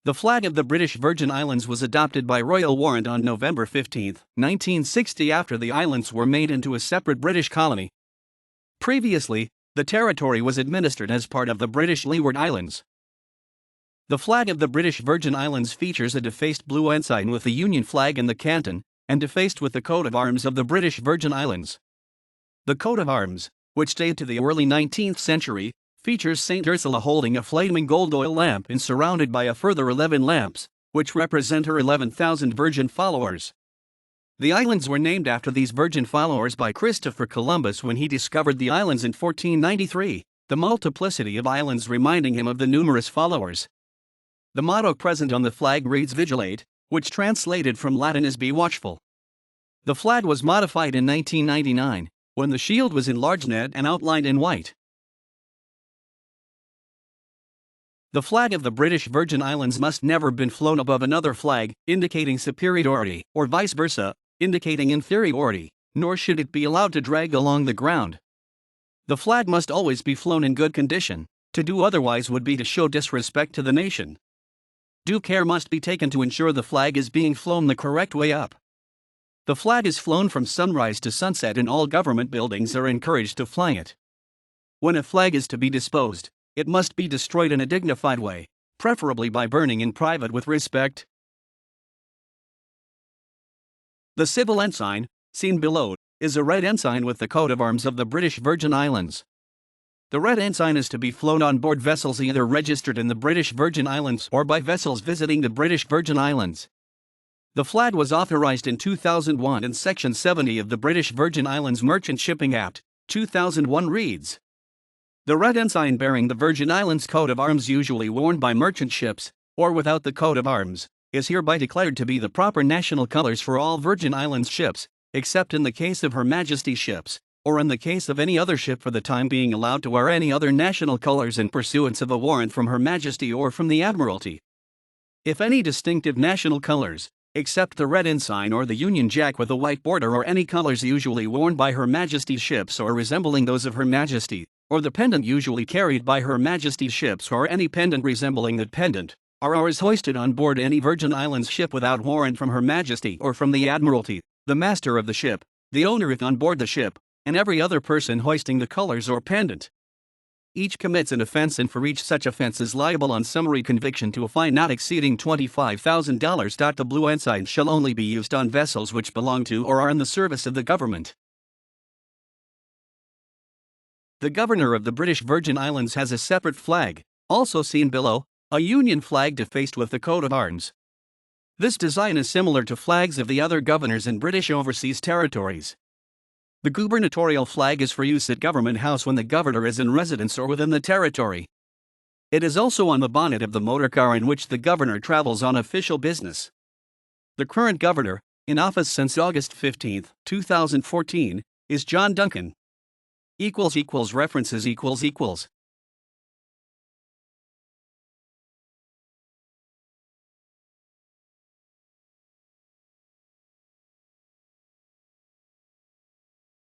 The flag of the British Virgin Islands was adopted by Royal Warrant on November 15, 1960, after the islands were made into a separate British colony. Previously, the territory was administered as part of the British Leeward Islands. The flag of the British Virgin Islands features a defaced blue ensign with the Union flag in the canton, and defaced with the coat of arms of the British Virgin Islands. The coat of arms, which date to the early 19th century, features Saint Ursula holding a flaming gold oil lamp and surrounded by a further 11 lamps, which represent her 11,000 virgin followers. The islands were named after these virgin followers by Christopher Columbus when he discovered the islands in 1493, the multiplicity of islands reminding him of the numerous followers. The motto present on the flag reads Vigilate, which translated from Latin is Be Watchful. The flag was modified in 1999, when the shield was enlarged and outlined in white. The flag of the British Virgin Islands must never have been flown above another flag, indicating superiority, or vice versa, indicating inferiority, nor should it be allowed to drag along the ground. The flag must always be flown in good condition. To do otherwise would be to show disrespect to the nation. Due care must be taken to ensure the flag is being flown the correct way up. The flag is flown from sunrise to sunset, and all government buildings are encouraged to fly it. When a flag is to be disposed, it must be destroyed in a dignified way, preferably by burning in private with respect. The civil ensign, seen below, is a red ensign with the coat of arms of the British Virgin Islands. The red ensign is to be flown on board vessels either registered in the British Virgin Islands or by vessels visiting the British Virgin Islands. The flag was authorized in 2001, and Section 70 of the British Virgin Islands Merchant Shipping Act, 2001 reads: "The red ensign bearing the Virgin Islands coat of arms, usually worn by merchant ships, or without the coat of arms, is hereby declared to be the proper national colors for all Virgin Islands ships, except in the case of Her Majesty's ships, or in the case of any other ship for the time being allowed to wear any other national colors in pursuance of a warrant from Her Majesty or from the Admiralty. If any distinctive national colors, except the red ensign or the Union Jack with a white border, or any colors usually worn by Her Majesty's ships or resembling those of Her Majesty, or the pendant usually carried by Her Majesty's ships, or any pendant resembling that pendant, are or is hoisted on board any Virgin Islands ship without warrant from Her Majesty or from the Admiralty, the master of the ship, the owner if on board the ship, and every other person hoisting the colors or pendant. Each commits an offense, and for each such offense is liable on summary conviction to a fine not exceeding $25,000. The blue ensign shall only be used on vessels which belong to or are in the service of the government. The Governor of the British Virgin Islands has a separate flag, also seen below, a Union flag defaced with the coat of arms. This design is similar to flags of the other governors in British overseas territories. The gubernatorial flag is for use at Government House when the governor is in residence or within the territory. It is also on the bonnet of the motor car in which the governor travels on official business. The current governor, in office since August 15, 2014, is John Duncan. References